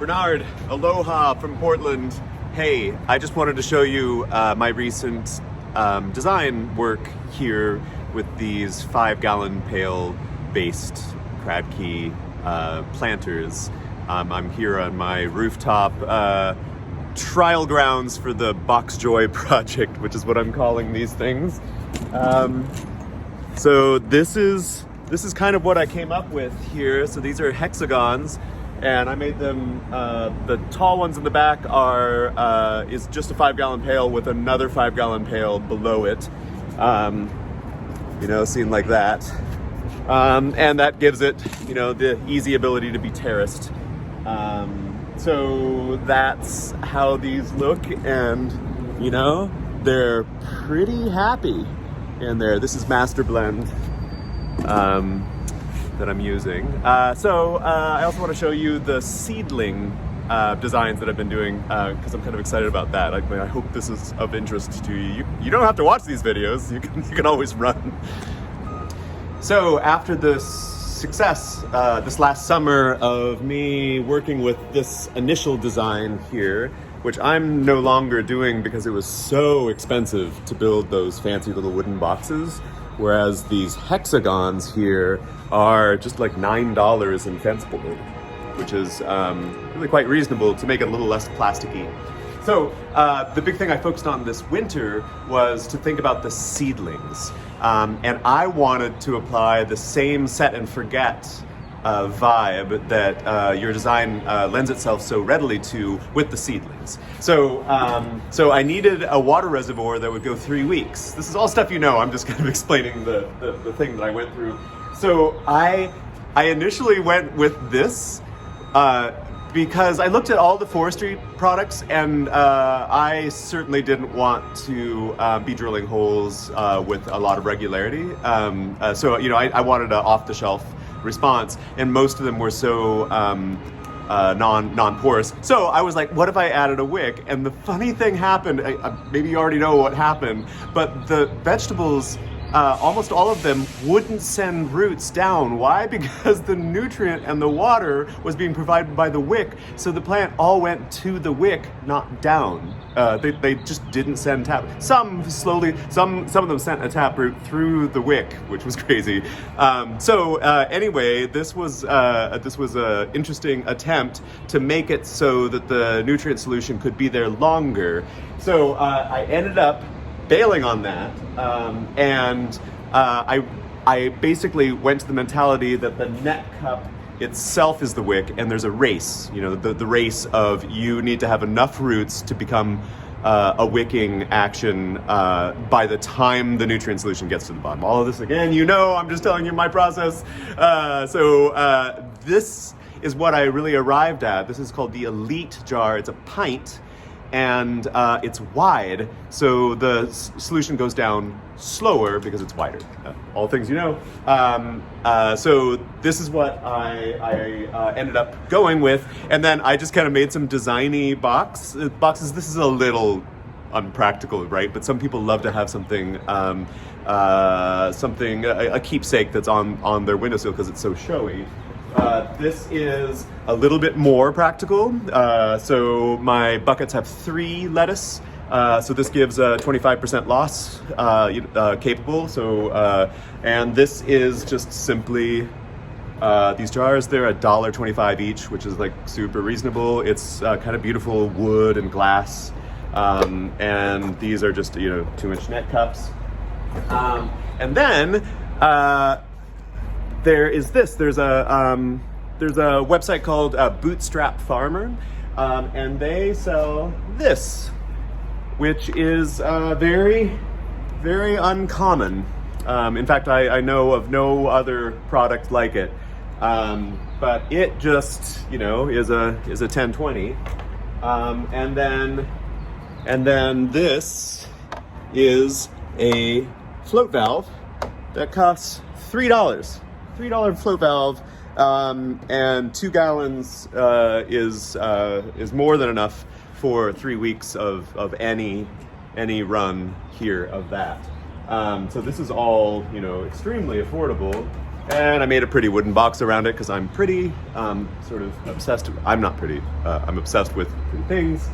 Bernard, aloha from Portland. Hey, I just wanted to show you my recent design work here with these 5-gallon pail based crab key planters. I'm here on my rooftop trial grounds for the Boxjoy project, which is what I'm calling these things. So this is kind of what I came up with here. So these are hexagons, and I made them, the tall ones in the back is just a 5-gallon pail with another 5-gallon pail below it. Seen like that. And that gives it, the easy ability to be terraced. So that's how these look, and, they're pretty happy in there. This is Master Blend that I'm using. I also want to show you the seedling designs that I've been doing because I'm kind of excited about that. I hope this is of interest to you. You don't have to watch these videos. You can always run. So after the success this last summer of me working with this initial design here, which I'm no longer doing because it was so expensive to build those fancy little wooden boxes, whereas these hexagons here are just like $9 in fence board, which is really quite reasonable to make it a little less plasticky. So the big thing I focused on this winter was to think about the seedlings. And I wanted to apply the same set and forget vibe that your design lends itself so readily to with the seedlings. So I needed a water reservoir that would go 3 weeks. This is all stuff I'm just kind of explaining the thing that I went through. So I initially went with this because I looked at all the forestry products, and I certainly didn't want to be drilling holes with a lot of regularity. I wanted an off-the-shelf response, and most of them were so non-porous. So I was like, what if I added a wick? And the funny thing happened, maybe you already know what happened, but the vegetables, almost all of them wouldn't send roots down. Why? Because the nutrient and the water was being provided by the wick, so the plant all went to the wick, not down. They just didn't send tap. Some slowly, some of them sent a taproot through the wick, which was crazy. Anyway, this was a interesting attempt to make it so that the nutrient solution could be there longer. So I ended up bailing on that, and I basically went to the mentality that the net cup itself is the wick, and there's a race, the race of you need to have enough roots to become a wicking action by the time the nutrient solution gets to the bottom. All of this again, I'm just telling you my process. This is what I really arrived at. This is called the Elite jar. It's a pint, and it's wide, so the solution goes down slower because it's wider. All things so this is what I ended up going with, and then I just kind of made some designy boxes. This is a little unpractical, right? But some people love to have something, a keepsake that's on their windowsill because it's so showy. This is a little bit more practical. So my buckets have 3 lettuce. So this gives a 25% loss capable. And this is just simply these jars. They're $1.25 each, which is like super reasonable. It's kind of beautiful wood and glass. And these are just 2-inch net cups. And then there is this. There's a website called Bootstrap Farmer, and they sell this, which is very, very uncommon. In fact, I know of no other product like it. But it just, is a 1020. And then this is a float valve that costs $3. $3 float valve, and 2 gallons is more than enough for 3 weeks of any run here of that. So this is all extremely affordable. And I made a pretty wooden box around it because I'm pretty, sort of obsessed. I'm not pretty. I'm obsessed with pretty things.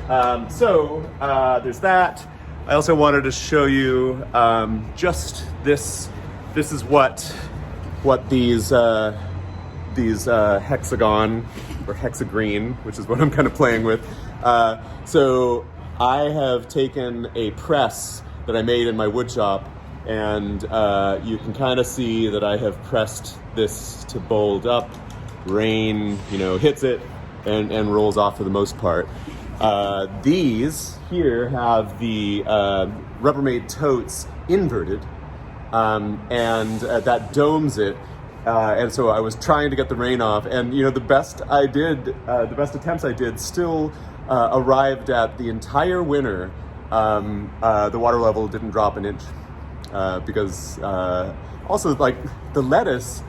There's that. I also wanted to show you just this. This is what these hexagon or hexagreen, which is what I'm kind of playing with. So I have taken a press that I made in my wood shop, and you can kind of see that I have pressed this to bold up. Rain, hits it and rolls off for the most part. These here have the Rubbermaid totes inverted, and that domes it. And so I was trying to get the rain off, and the best attempts I did still arrived at the entire winter. The water level didn't drop an inch because also like the lettuce,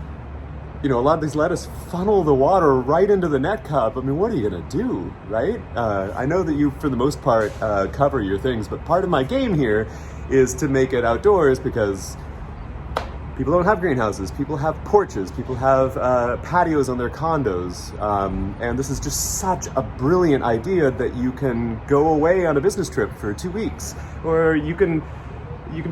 a lot of these lettuce funnel the water right into the net cup. I mean, what are you gonna do, right? I know that you, for the most part, cover your things, but part of my game here is to make it outdoors because people don't have greenhouses, people have porches, people have patios on their condos, and this is just such a brilliant idea that you can go away on a business trip for 2 weeks, or you can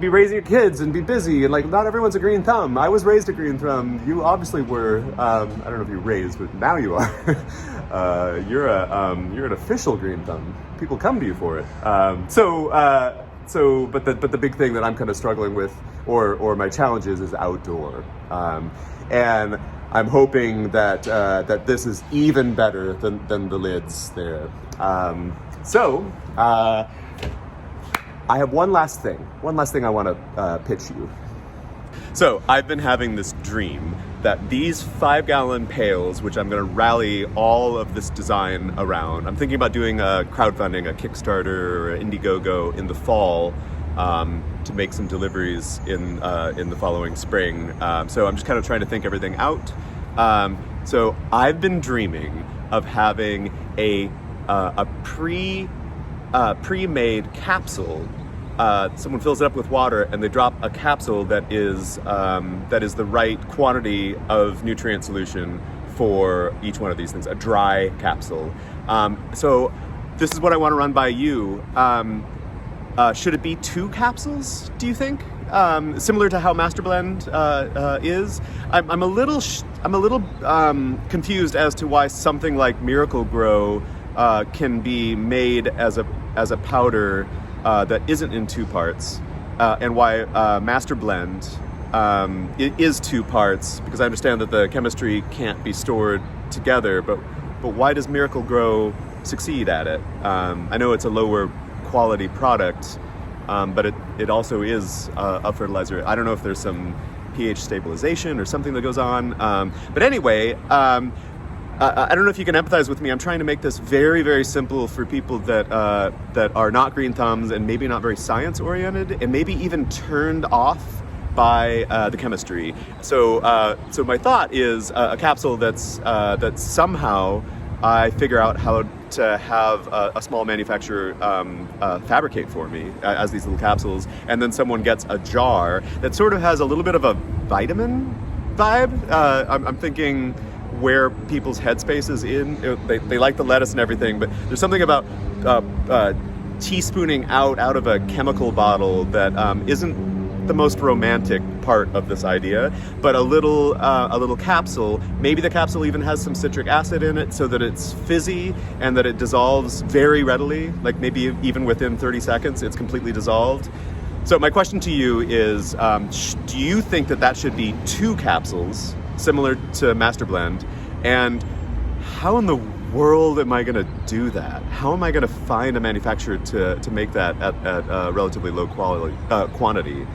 be raising your kids and be busy, and like not everyone's a green thumb. I was raised a green thumb. You obviously were. I don't know if you were raised, but now you are. You're an official green thumb. People come to you for it. But the big thing that I'm kind of struggling with, or my challenge is outdoor, and I'm hoping that this is even better than the lids there. I have one last thing I want to pitch you. So I've been having this dream that these 5-gallon pails, which I'm going to rally all of this design around, I'm thinking about doing a crowdfunding, a Kickstarter or an Indiegogo in the fall to make some deliveries in the following spring. So I'm just kind of trying to think everything out. So I've been dreaming of having a pre-made capsule. Someone fills it up with water and they drop a capsule that is the right quantity of nutrient solution for each one of these things, a dry capsule. So this is what I want to run by you. Should it be 2 capsules, do you think? Similar to how Master Blend is. I'm a little confused as to why something like Miracle Grow can be made as a powder that isn't in 2 parts, and why Master Blend it is 2 parts, because I understand that the chemistry can't be stored together, but why does Miracle Grow succeed at it? I know it's a lower quality product, but it also is a fertilizer. I don't know if there's some pH stabilization or something that goes on, but anyway, I don't know if you can empathize with me. I'm trying to make this very, very simple for people that are not green thumbs and maybe not very science oriented, and maybe even turned off by the chemistry. So my thought is a capsule that somehow I figure out how to have a small manufacturer fabricate for me as these little capsules, and then someone gets a jar that sort of has a little bit of a vitamin vibe. I'm thinking where people's headspace is in. They like the lettuce and everything, but there's something about teaspooning out of a chemical bottle that isn't the most romantic part of this idea, but a little capsule. Maybe the capsule even has some citric acid in it so that it's fizzy and that it dissolves very readily, like maybe even within 30 seconds it's completely dissolved. So my question to you is, do you think that should be 2 capsules, similar to Master Blend? And how in the world am I going to do that? How am I going to find a manufacturer to make that at a relatively low quantity?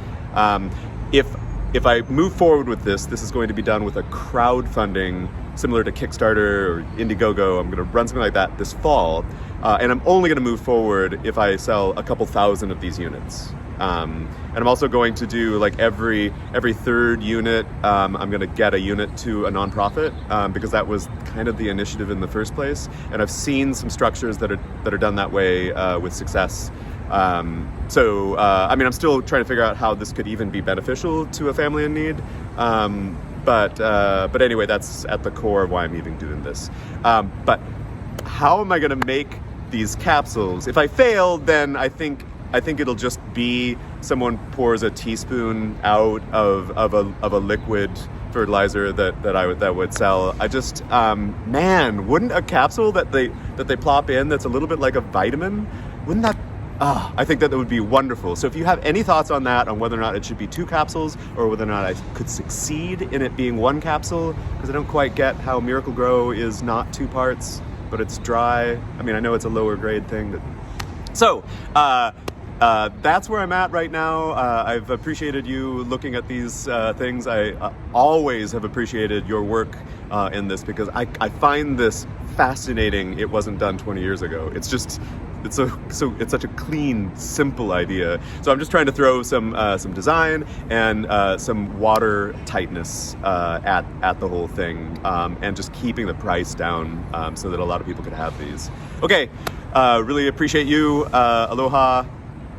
If I move forward with this is going to be done with a crowdfunding similar to Kickstarter or Indiegogo. I'm going to run something like that this fall, and I'm only going to move forward if I sell a couple thousand of these units. And I'm also going to do, like, every 3rd unit, I'm going to get a unit to a nonprofit, because that was kind of the initiative in the first place. And I've seen some structures that are done that way with success. I mean, I'm still trying to figure out how this could even be beneficial to a family in need. But anyway, that's at the core of why I'm even doing this. But how am I going to make these capsules? If I fail, then I think it'll just be someone pours a teaspoon out of a liquid fertilizer that would sell. I just man, wouldn't a capsule that they plop in that's a little bit like a vitamin, wouldn't that I think that would be wonderful. So if you have any thoughts on that, on whether or not it should be 2 capsules or whether or not I could succeed in it being 1 capsule, because I don't quite get how Miracle Grow is not 2 parts, but it's dry. I mean, I know it's a lower grade thing. So that's where I'm at right now. I've appreciated you looking at these things. I always have appreciated your work in this, because I find this fascinating. It wasn't done 20 years ago. It's just, it's such a clean, simple idea. So I'm just trying to throw some design and some water tightness at the whole thing, and just keeping the price down so that a lot of people could have these. Okay, really appreciate you. Aloha.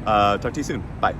Talk to you soon. Bye.